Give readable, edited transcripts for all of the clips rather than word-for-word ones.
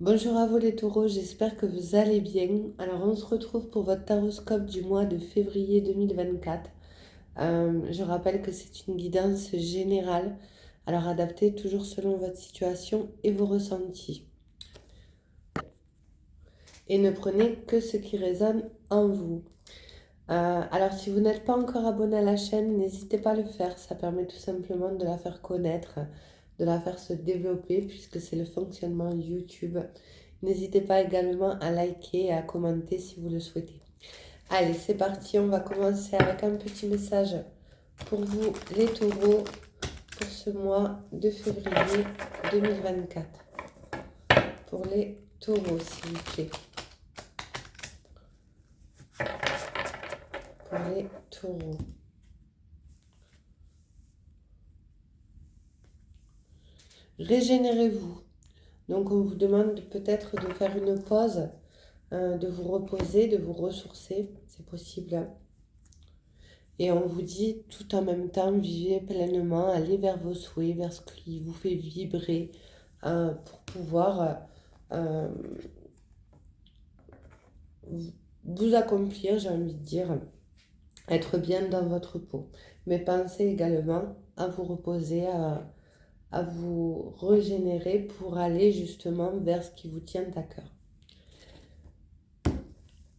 Bonjour à vous les taureaux, j'espère que vous allez bien. Alors on se retrouve pour votre taroscope du mois de février 2024. Je rappelle que c'est une guidance générale, alors adaptée toujours selon votre situation et vos ressentis. Et ne prenez que ce qui résonne en vous. Alors si vous n'êtes pas encore abonné à la chaîne, n'hésitez pas à le faire, ça permet tout simplement de la faire connaître, de la faire se développer puisque c'est le fonctionnement YouTube. N'hésitez pas également à liker et à commenter si vous le souhaitez. Allez, c'est parti, on va commencer avec un petit message pour vous les taureaux pour ce mois de février 2024. Pour les taureaux, s'il vous plaît. Pour les taureaux. Régénérez-vous. Donc on vous demande peut-être de faire une pause, de vous reposer, de vous ressourcer, c'est possible. Et on vous dit tout en même temps, vivez pleinement, allez vers vos souhaits, vers ce qui vous fait vibrer pour pouvoir vous accomplir, j'ai envie de dire, être bien dans votre peau. Mais pensez également à vous reposer, à vous régénérer pour aller justement vers ce qui vous tient à cœur.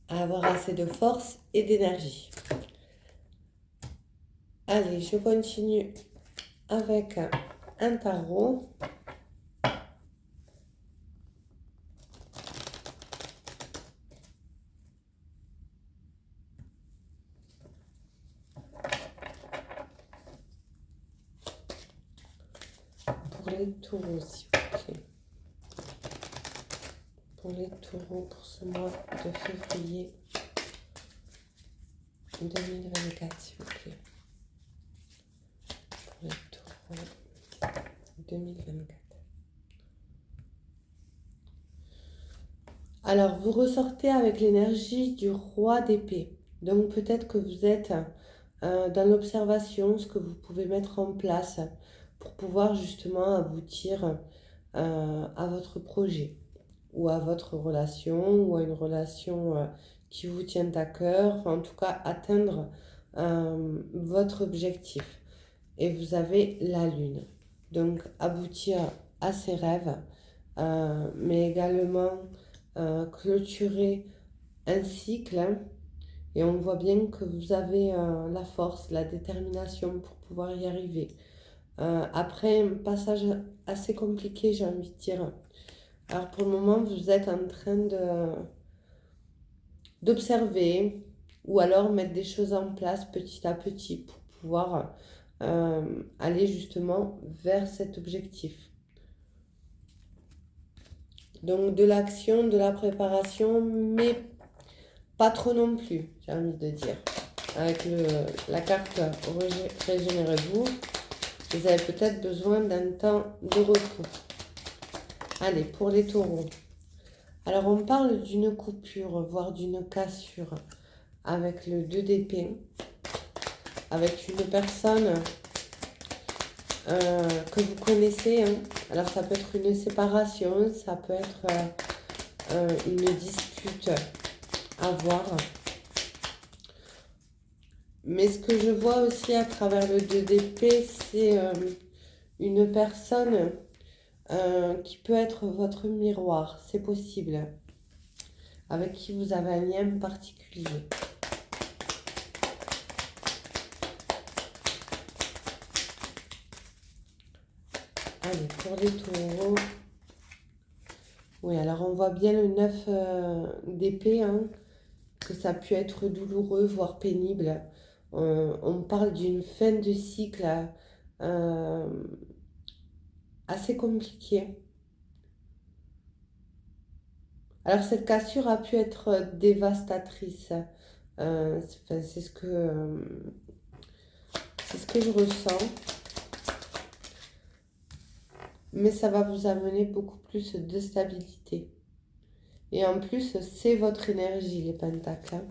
À avoir assez de force et d'énergie. Allez, je continue avec un tarot. Pour les taureaux, s'il vous plaît. Pour les taureaux, pour ce mois de février 2024, s'il vous plaît. Pour les taureaux 2024. Alors, vous ressortez avec l'énergie du roi d'épée. Donc, peut-être que vous êtes dans l'observation, ce que vous pouvez mettre en place pour pouvoir justement aboutir à votre projet ou à votre relation ou à une relation qui vous tient à cœur, enfin, en tout cas atteindre votre objectif. Et vous avez la lune. Donc aboutir à ses rêves, mais également clôturer un cycle. Hein, et on voit bien que vous avez la force, la détermination pour pouvoir y arriver. Après un passage assez compliqué, j'ai envie de dire. Alors pour le moment, vous êtes en train d'observer ou alors mettre des choses en place petit à petit pour pouvoir aller justement vers cet objectif. Donc de l'action, de la préparation, mais pas trop non plus, j'ai envie de dire. Avec la carte Régénérez-vous, vous avez peut-être besoin d'un temps de repos. Allez, pour les taureaux. Alors on parle d'une coupure, voire d'une cassure, avec le 2 d'épée, avec une personne que vous connaissez. Hein. Alors ça peut être une séparation, ça peut être une dispute à voir. Mais ce que je vois aussi à travers le 2 d'épée, c'est une personne qui peut être votre miroir, c'est possible, avec qui vous avez un lien particulier. Allez, pour les taureaux. Oui, alors on voit bien le 9 d'épée, hein, que ça peut être douloureux, voire pénible. On parle d'une fin de cycle assez compliquée. Alors cette cassure a pu être dévastatrice. C'est ce que je ressens. Mais ça va vous amener beaucoup plus de stabilité. Et en plus, c'est votre énergie, les pentacles. Hein.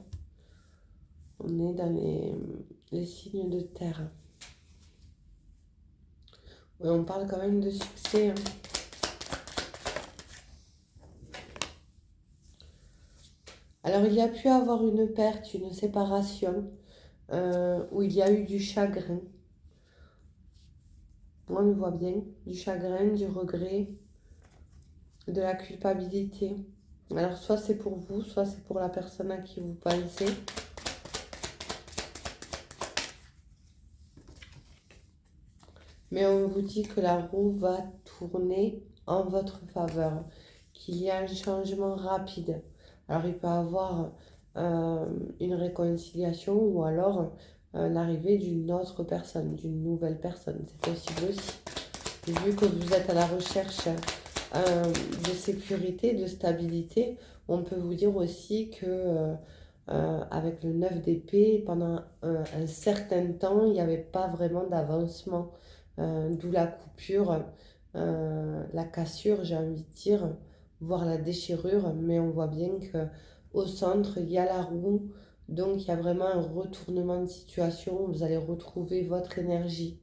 On est dans les signes de terre. Oui, on parle quand même de succès. Hein. Alors, il y a pu avoir une perte, une séparation, où il y a eu du chagrin. On le voit bien, du chagrin, du regret, de la culpabilité. Alors, soit c'est pour vous, soit c'est pour la personne à qui vous pensez. Mais on vous dit que la roue va tourner en votre faveur, qu'il y a un changement rapide. Alors, il peut y avoir une réconciliation ou alors l'arrivée d'une autre personne, d'une nouvelle personne. C'est possible aussi. Vu que vous êtes à la recherche de sécurité, de stabilité, on peut vous dire aussi que avec le 9 d'épée, pendant un certain temps, il n'y avait pas vraiment d'avancement. D'où la coupure, la cassure, j'ai envie de dire, voire la déchirure. Mais on voit bien que au centre, il y a la roue. Donc, il y a vraiment un retournement de situation. Vous allez retrouver votre énergie.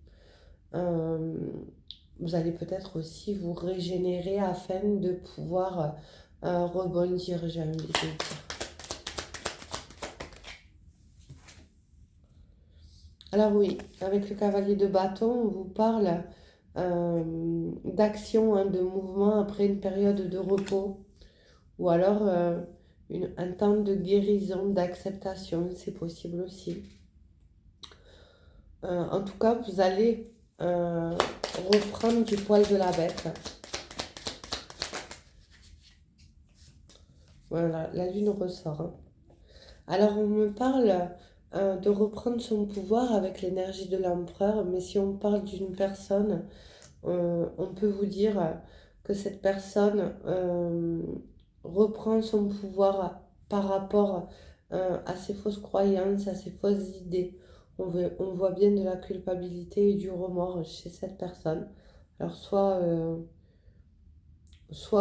Euh, Vous allez peut-être aussi vous régénérer afin de pouvoir rebondir, j'ai envie de dire. Alors oui, avec le cavalier de bâton, on vous parle d'action, hein, de mouvement après une période de repos, ou alors un temps de guérison, d'acceptation, c'est possible aussi. En tout cas, vous allez reprendre du poil de la bête. Voilà, la lune ressort, hein. Alors on me parle de reprendre son pouvoir avec l'énergie de l'empereur, mais si on parle d'une personne, on peut vous dire que cette personne reprend son pouvoir par rapport à ses fausses croyances, à ses fausses idées. On voit bien de la culpabilité et du remords chez cette personne. Alors soit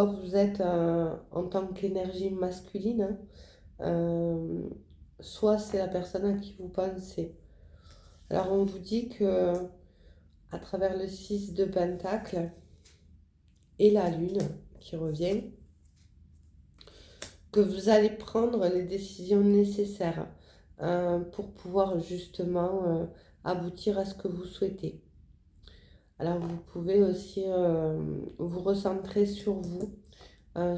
vous êtes en tant qu'énergie masculine, hein, euh, soit c'est la personne à qui vous pensez. Alors on vous dit que à travers le 6 de Pentacle et la Lune qui revient, que vous allez prendre les décisions nécessaires pour pouvoir justement aboutir à ce que vous souhaitez. Alors vous pouvez aussi vous recentrer sur vous,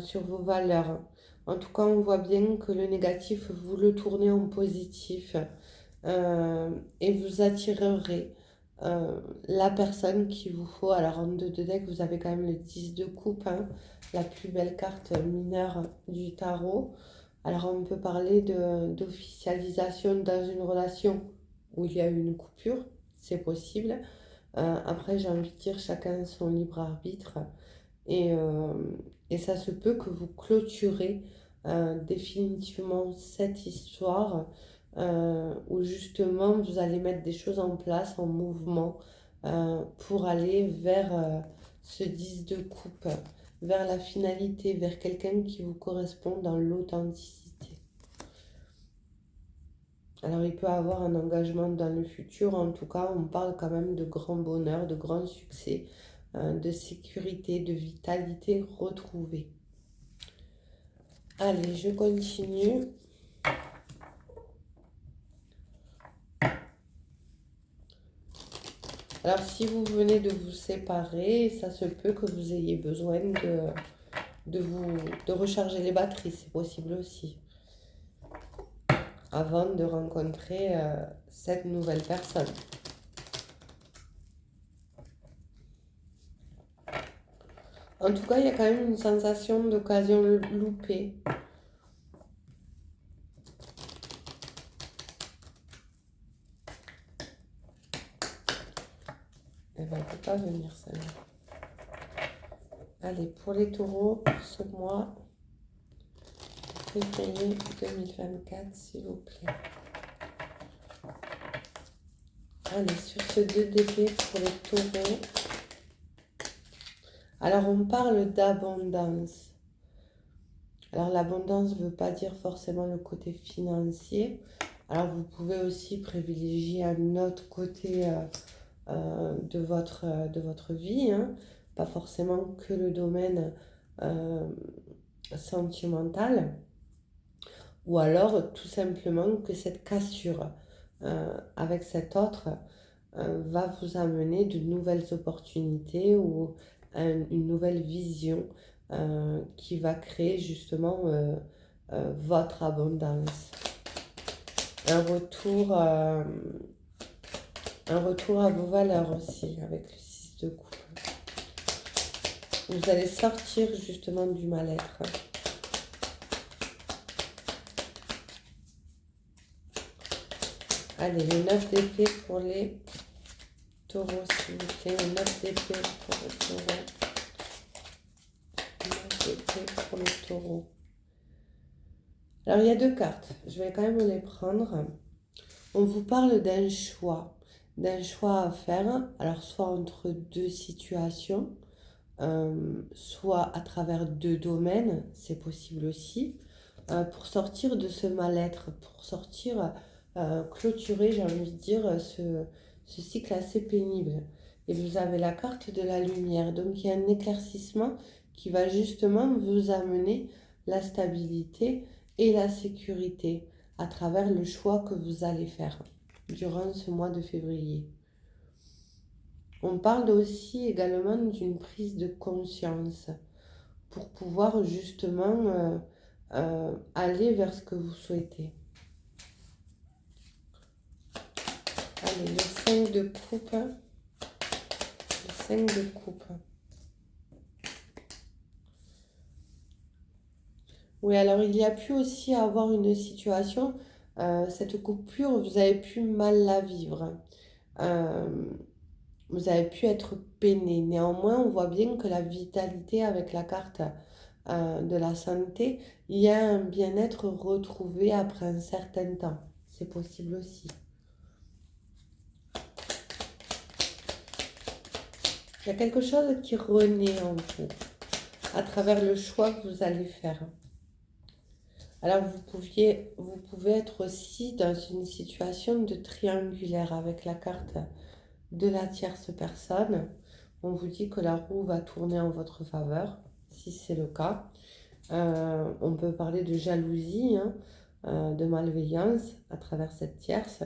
sur vos valeurs. En tout cas, on voit bien que le négatif, vous le tournez en positif et vous attirerez la personne qu'il vous faut. Alors en 2 de deck, vous avez quand même le 10 de coupe, hein, la plus belle carte mineure du tarot. Alors on peut parler d'officialisation dans une relation où il y a eu une coupure, c'est possible. Après, j'ai envie de dire chacun son libre arbitre. Et, euh, et ça se peut que vous clôturez définitivement cette histoire où justement vous allez mettre des choses en place, en mouvement, pour aller vers ce 10 de coupe, vers la finalité, vers quelqu'un qui vous correspond dans l'authenticité. Alors il peut avoir un engagement dans le futur, en tout cas on parle quand même de grand bonheur, de grand succès, de sécurité, de vitalité retrouvée. Allez, je continue. Alors si vous venez de vous séparer, ça se peut que vous ayez besoin de recharger les batteries, c'est possible aussi, avant de rencontrer cette nouvelle personne. En tout cas, il y a quand même une sensation d'occasion loupée. Elle va pas venir celle-là. Allez, pour les taureaux, pour ce mois, février 2024, s'il vous plaît. Allez, sur ce 2 d'épée pour les taureaux. Alors, on parle d'abondance. Alors, l'abondance ne veut pas dire forcément le côté financier. Alors, vous pouvez aussi privilégier un autre côté de votre vie, hein. Pas forcément que le domaine sentimental. ou alors tout simplement que cette cassure avec cet autre va vous amener de nouvelles opportunités ou une nouvelle vision qui va créer justement votre abondance. Un retour, euh, un retour à vos valeurs aussi avec le 6 de coupe. Vous allez sortir justement du mal-être. Allez, le 9 d'épée pour les taureaux, s'il vous plaît. Le 9 d'épée pour les taureaux. 9 d'épée pour les taureaux. Alors, il y a deux cartes. Je vais quand même les prendre. On vous parle d'un choix à faire. Alors, soit entre deux situations, soit à travers deux domaines, c'est possible aussi, pour sortir de ce mal-être, pour sortir, clôturer, j'ai envie de dire, ce cycle assez pénible. Et vous avez la carte de la lumière, donc il y a un éclaircissement qui va justement vous amener la stabilité et la sécurité à travers le choix que vous allez faire durant ce mois de février. On parle aussi également d'une prise de conscience pour pouvoir justement aller vers ce que vous souhaitez. Allez, le 5 de coupe. Le 5 de coupe. Oui, alors il y a pu aussi avoir une situation, cette coupure, vous avez pu mal la vivre. Euh, Vous avez pu être peiné. Néanmoins, on voit bien que la vitalité avec la carte de la santé, il y a un bien-être retrouvé après un certain temps. C'est possible aussi. Il y a quelque chose qui renaît en vous à travers le choix que vous allez faire. Alors vous pouvez être aussi dans une situation de triangulaire avec la carte de la tierce personne. On vous dit que la roue va tourner en votre faveur, si c'est le cas. On peut parler de jalousie, hein, de malveillance à travers cette tierce.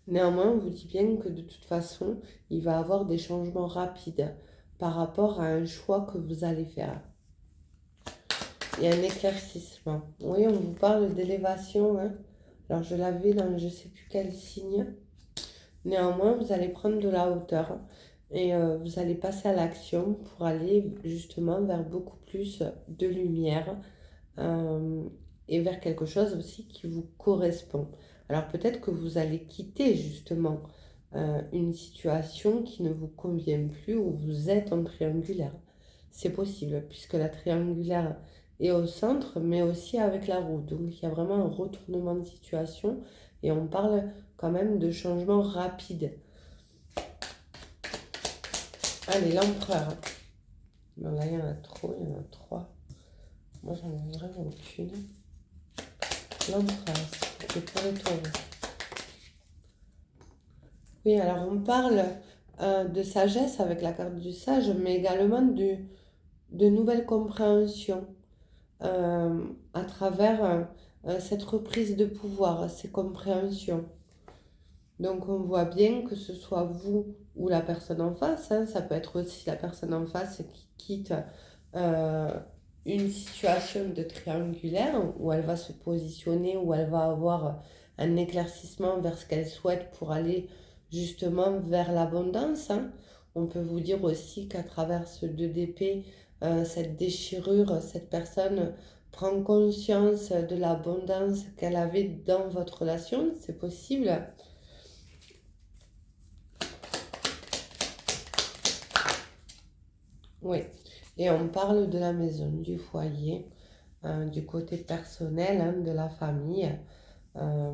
Néanmoins, on vous dit bien que de toute façon, il va y avoir des changements rapides par rapport à un choix que vous allez faire. Il y a un éclaircissement. Oui, on vous parle d'élévation, hein. Alors, je l'avais dans je ne sais plus quel signe. Néanmoins, vous allez prendre de la hauteur et vous allez passer à l'action pour aller justement vers beaucoup plus de lumière euh, et vers quelque chose aussi qui vous correspond. Alors peut-être que vous allez quitter justement une situation qui ne vous convient plus où vous êtes en triangulaire. C'est possible puisque la triangulaire est au centre mais aussi avec la roue. Donc il y a vraiment un retournement de situation et on parle quand même de changements rapides. Allez, l'empereur. Bon, là, il y en a trop, il y en a trois. Moi, j'en ai vraiment aucune. L'empereur, c'est pour les taureaux. Oui, alors on parle de sagesse avec la carte du sage, mais également de nouvelles compréhensions à travers cette reprise de pouvoir, ces compréhensions. Donc on voit bien que ce soit vous ou la personne en face, hein, ça peut être aussi la personne en face qui quitte euh, une situation de triangulaire où elle va se positionner, où elle va avoir un éclaircissement vers ce qu'elle souhaite pour aller justement vers l'abondance, hein. On peut vous dire aussi qu'à travers ce 2 d'épée, cette déchirure, cette personne prend conscience de l'abondance qu'elle avait dans votre relation, c'est possible. Oui, et on parle de la maison, du foyer, du côté personnel, hein, de la famille, euh,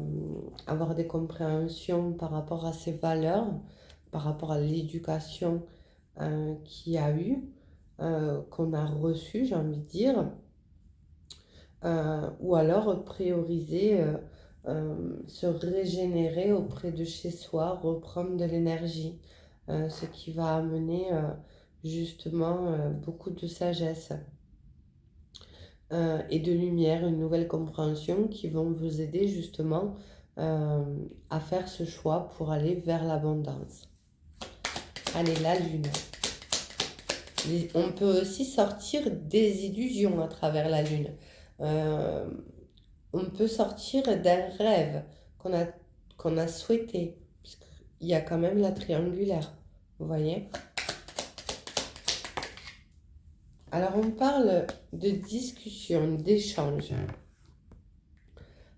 avoir des compréhensions par rapport à ses valeurs, par rapport à l'éducation qu'il y a eu, qu'on a reçue, j'ai envie de dire, ou alors prioriser, se régénérer auprès de chez soi, reprendre de l'énergie, ce qui va amener justement beaucoup de sagesse. et de lumière, une nouvelle compréhension qui vont vous aider justement à faire ce choix pour aller vers l'abondance. Allez, la lune. On peut aussi sortir des illusions à travers la lune. Euh, on peut sortir d'un rêve qu'on a souhaité, puisqu'il y a quand même la triangulaire, vous voyez. Alors on parle de discussion, d'échange.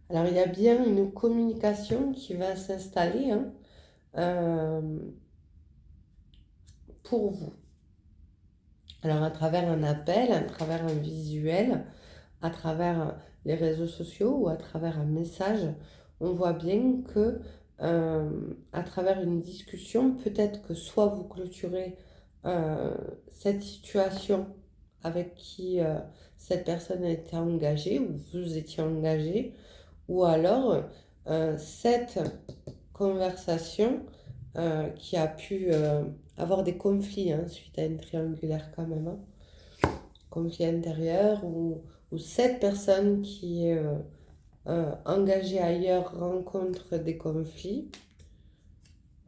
Alors il y a bien une communication qui va s'installer pour vous. Alors à travers un appel, à travers un visuel, à travers les réseaux sociaux ou à travers un message, on voit bien que à travers une discussion, peut-être que soit vous clôturez cette situation avec qui cette personne a été engagée ou vous étiez engagé, ou alors cette conversation qui a pu avoir des conflits suite à une triangulaire quand même, conflit intérieur, ou cette personne qui est engagée ailleurs rencontre des conflits.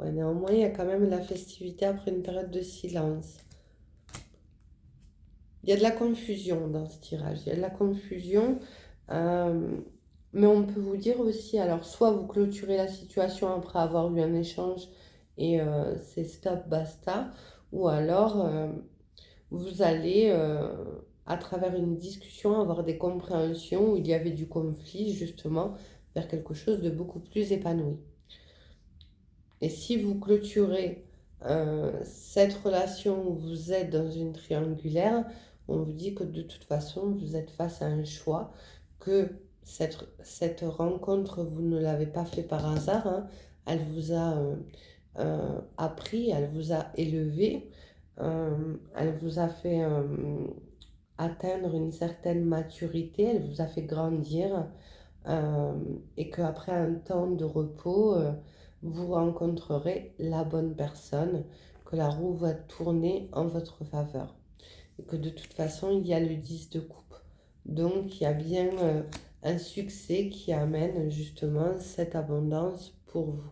Ouais, néanmoins, il y a quand même la festivité après une période de silence. Il y a de la confusion dans ce tirage, il y a de la confusion, mais on peut vous dire aussi, alors soit vous clôturez la situation après avoir eu un échange et c'est stop, basta, ou alors vous allez, à travers une discussion, avoir des compréhensions où il y avait du conflit, justement, vers quelque chose de beaucoup plus épanoui. Et si vous clôturez cette relation où vous êtes dans une triangulaire, on vous dit que de toute façon, vous êtes face à un choix, que cette rencontre, vous ne l'avez pas fait par hasard, elle vous a appris, elle vous a élevé, elle vous a fait atteindre une certaine maturité, elle vous a fait grandir et qu'après un temps de repos, vous rencontrerez la bonne personne, que la roue va tourner en votre faveur. Et que de toute façon, il y a le 10 de coupe. Donc, il y a bien un succès qui amène justement cette abondance pour vous.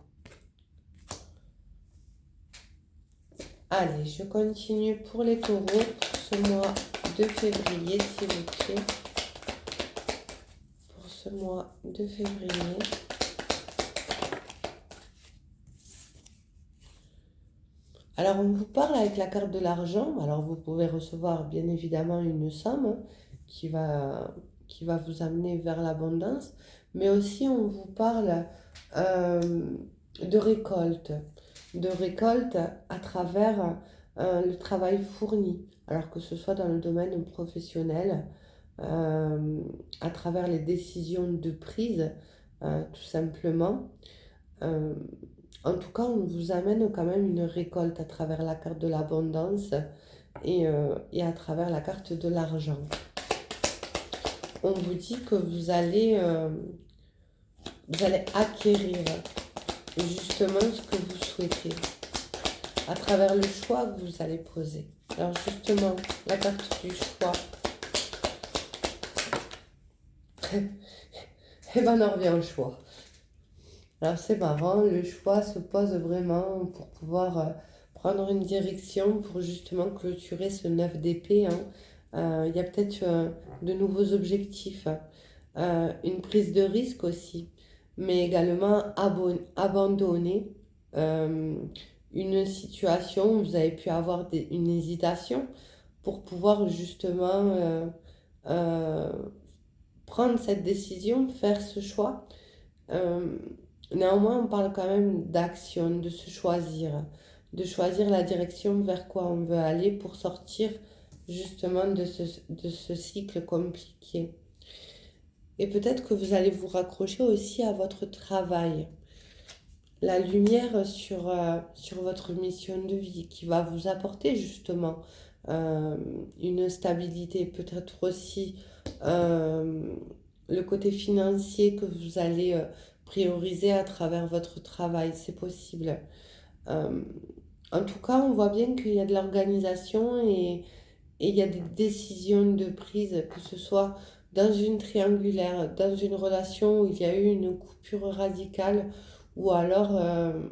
Allez, je continue pour les taureaux pour ce mois de février, s'il vous plaît. Pour ce mois de février. Alors, on vous parle avec la carte de l'argent. Alors, vous pouvez recevoir bien évidemment une somme qui va vous amener vers l'abondance. Mais aussi, on vous parle de récolte. De récolte à travers le travail fourni. Alors que ce soit dans le domaine professionnel, à travers les décisions de prise, tout simplement. En tout cas, on vous amène quand même une récolte à travers la carte de l'abondance et à travers la carte de l'argent. On vous dit que vous allez acquérir justement ce que vous souhaitez à travers le choix que vous allez poser. Alors justement, la carte du choix. Et ben on en revient au choix. Alors c'est marrant, le choix se pose vraiment pour pouvoir prendre une direction pour justement clôturer ce 9 d'épée. Il y a peut-être de nouveaux objectifs, une prise de risque aussi, mais également abandonner une situation où vous avez pu avoir une hésitation pour pouvoir justement euh, prendre cette décision, faire ce choix. Euh, Néanmoins, on parle quand même d'action, de choisir la direction vers quoi on veut aller pour sortir justement de ce cycle compliqué. Et peut-être que vous allez vous raccrocher aussi à votre travail, la lumière sur votre mission de vie qui va vous apporter justement une stabilité, peut-être aussi le côté financier que vous allez prioriser à travers votre travail, c'est possible. En tout cas, on voit bien qu'il y a de l'organisation et il y a des décisions de prise, que ce soit dans une triangulaire, dans une relation où il y a eu une coupure radicale ou alors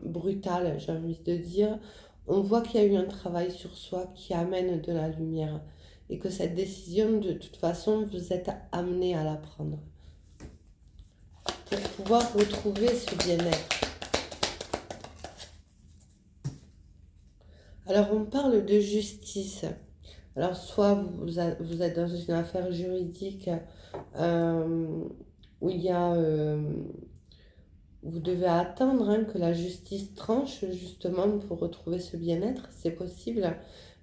brutale, j'ai envie de dire, on voit qu'il y a eu un travail sur soi qui amène de la lumière et que cette décision, de toute façon, vous êtes amené à la prendre pour pouvoir retrouver ce bien-être. Alors, on parle de justice. Alors, soit vous êtes dans une affaire juridique euh, où il y a, vous devez attendre que la justice tranche justement pour retrouver ce bien-être, c'est possible.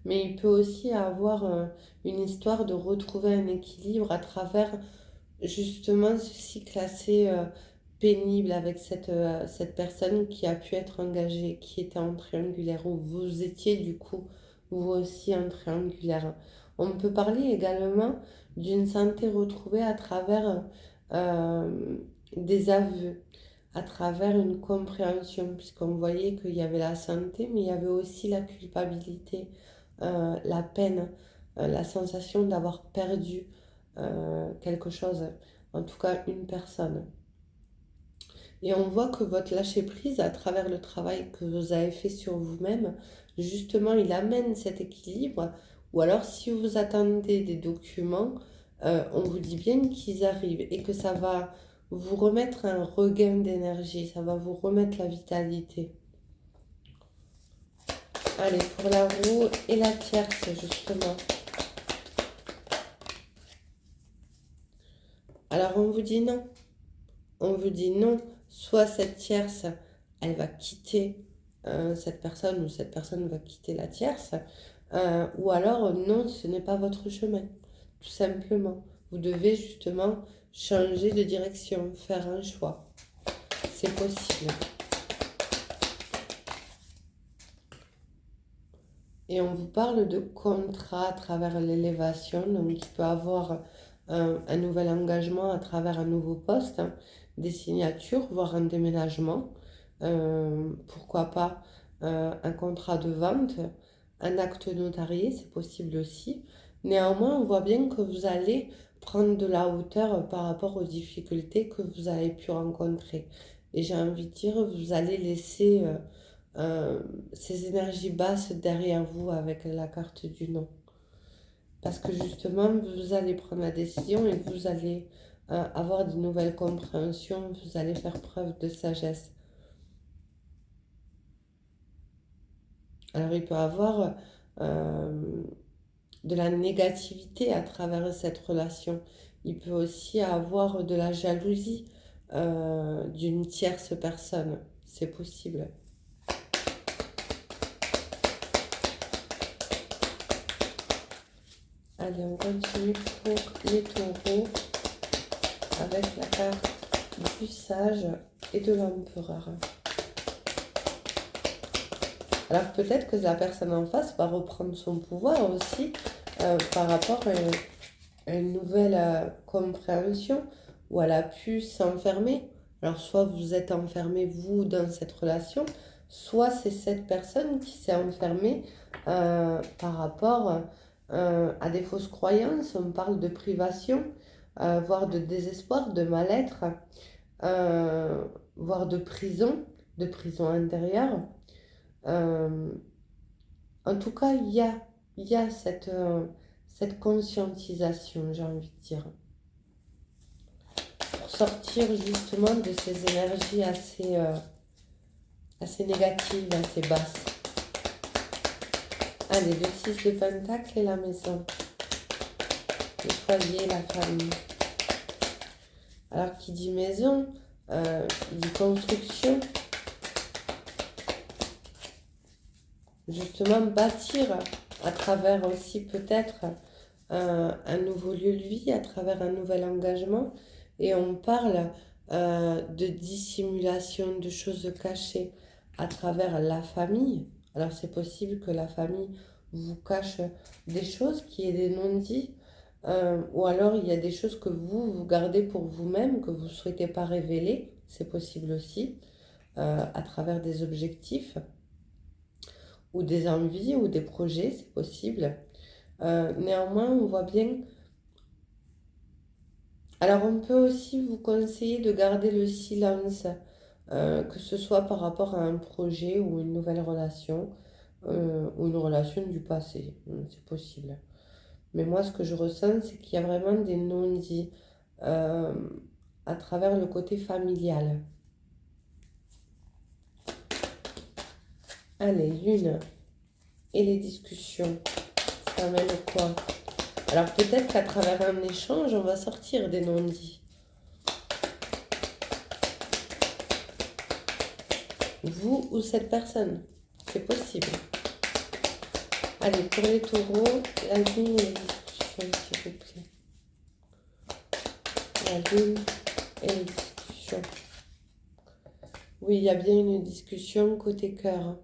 Mais il peut aussi avoir une histoire de retrouver un équilibre à travers justement ce cycle assez pénible avec cette personne qui a pu être engagée, qui était en triangulaire, où vous étiez du coup vous aussi en triangulaire. On peut parler également d'une santé retrouvée à travers euh, des aveux, à travers une compréhension, puisqu'on voyait qu'il y avait la santé, mais il y avait aussi la culpabilité, la peine, la sensation d'avoir perdu quelque chose, en tout cas une personne. Et on voit que votre lâcher-prise, à travers le travail que vous avez fait sur vous-même, justement, il amène cet équilibre. Ou alors, si vous attendez des documents, on vous dit bien qu'ils arrivent et que ça va vous remettre un regain d'énergie, ça va vous remettre la vitalité. Allez, pour la roue et la tierce, justement. Alors, on vous dit non. On vous dit non. Soit cette tierce, elle va quitter cette personne ou cette personne va quitter la tierce. Ou alors, non, ce n'est pas votre chemin. Tout simplement. Vous devez justement changer de direction, faire un choix. C'est possible. Et on vous parle de contrat à travers l'élévation, donc il peut avoir un nouvel engagement à travers un nouveau poste, des signatures, voire un déménagement. Pourquoi pas un contrat de vente, un acte notarié, c'est possible aussi. Néanmoins, on voit bien que vous allez prendre de la hauteur par rapport aux difficultés que vous avez pu rencontrer. Et j'ai envie de dire, vous allez laisser euh, ces énergies basses derrière vous avec la carte du non. Parce que justement, vous allez prendre la décision et vous allez avoir de nouvelles compréhensions, vous allez faire preuve de sagesse. Alors il peut y avoir de la négativité à travers cette relation. Il peut aussi avoir de la jalousie d'une tierce personne. C'est possible. Allez, on continue pour les taureaux avec la carte du sage et de l'empereur. Alors peut-être que la personne en face va reprendre son pouvoir aussi par rapport à une nouvelle compréhension où elle a pu s'enfermer. Alors soit vous êtes enfermé vous dans cette relation, soit c'est cette personne qui s'est enfermée par rapport à des fausses croyances. On parle de privation, voire de désespoir, de mal-être, voire de prison intérieure. Euh, En tout cas, il y a cette conscientisation, j'ai envie de dire, pour sortir justement de ces énergies assez négatives, assez basses. Allez, le 6 de Pentacle et la maison, le foyer, la famille. Alors, qui dit maison, dit construction, justement bâtir à travers aussi peut-être un nouveau lieu de vie, à travers un nouvel engagement. Et on parle de dissimulation, de choses cachées à travers la famille. Alors c'est possible que la famille vous cache des choses, qu'il y ait des non-dits, ou alors il y a des choses que vous gardez pour vous-même, que vous ne souhaitez pas révéler. C'est possible aussi, à travers des objectifs ou des envies ou des projets, c'est possible. Néanmoins, on voit bien. Alors, on peut aussi vous conseiller de garder le silence, que ce soit par rapport à un projet ou une nouvelle relation, ou une relation du passé. C'est possible. Mais moi, ce que je ressens, c'est qu'il y a vraiment des non-dits euh, à travers le côté familial. Allez, lune et les discussions, ça amène quoi? Alors peut-être qu'à travers un échange, on va sortir des non-dits. Vous ou cette personne, c'est possible. Allez, pour les taureaux, la lune et les discussions, s'il vous plaît. La lune et les discussions. Oui, il y a bien une discussion côté cœur.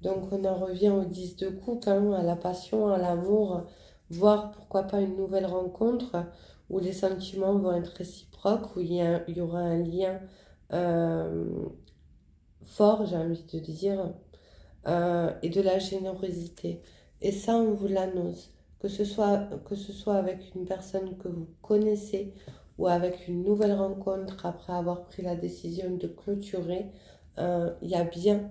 Donc on en revient aux 10 de coupe, hein, à la passion, à l'amour, voire pourquoi pas une nouvelle rencontre où les sentiments vont être réciproques, où il y aura un lien euh, fort, j'ai envie de dire, et de la générosité. Et ça, on vous l'annonce, que ce soit avec une personne que vous connaissez ou avec une nouvelle rencontre après avoir pris la décision de clôturer, il y a bien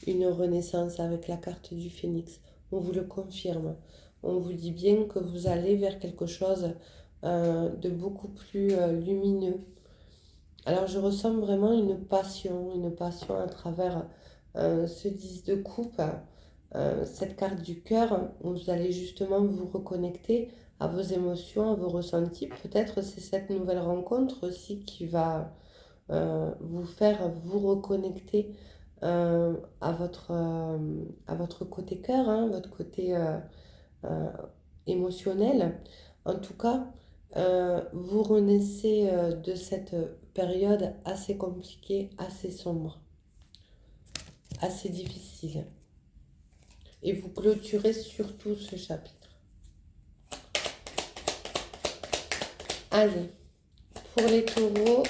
une renaissance avec la carte du phénix. On vous le confirme. On vous dit bien que vous allez vers quelque chose de beaucoup plus lumineux. Alors je ressens vraiment une passion à travers ce 10 de coupe, cette carte du cœur, où vous allez justement vous reconnecter à vos émotions, à vos ressentis. Peut-être c'est cette nouvelle rencontre aussi qui va vous faire vous reconnecter à votre côté cœur, hein, votre côté euh, émotionnel. En tout cas, vous renaissez de cette période assez compliquée, assez sombre, assez difficile. Et vous clôturez surtout ce chapitre. Allez, pour les taureaux,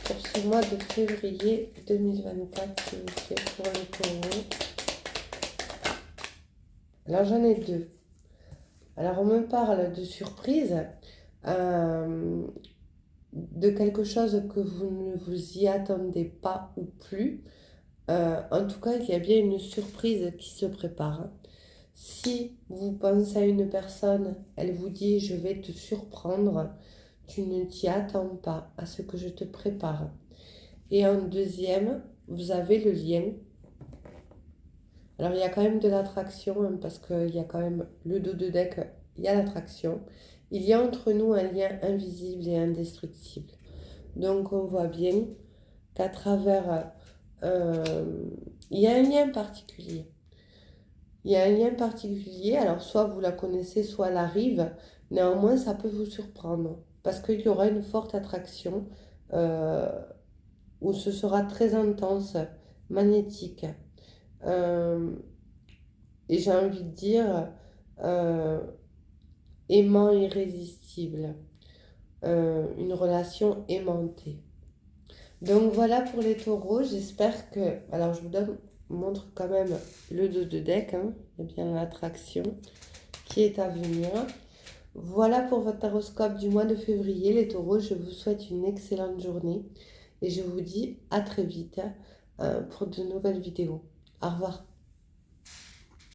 pour ce mois de février 2024, s'il vous plaît, pour les taureaux. Alors j'en ai deux. Alors on me parle de surprise, euh, de quelque chose que vous ne vous y attendez pas ou plus. En tout cas, il y a bien une surprise qui se prépare. Si vous pensez à une personne, elle vous dit je vais te surprendre, tu ne t'y attends pas à ce que je te prépare. Et en deuxième, vous avez le lien. Alors il y a quand même de l'attraction, hein, parce qu'il y a quand même le dos de deck, il y a l'attraction. Il y a entre nous un lien invisible et indestructible. Donc on voit bien qu'à travers... il y a un lien particulier. Il y a un lien particulier, alors soit vous la connaissez, soit elle arrive. Néanmoins, ça peut vous surprendre parce qu'il y aura une forte attraction euh, où ce sera très intense, magnétique. Euh, et j'ai envie de dire euh, aimant irrésistible, une relation aimantée. Donc voilà pour les taureaux, j'espère que... Alors je vous montre quand même le dos de deck, hein. Il y a bien l'attraction qui est à venir. Voilà pour votre horoscope du mois de février, les taureaux. Je vous souhaite une excellente journée et je vous dis à très vite pour de nouvelles vidéos. Au revoir.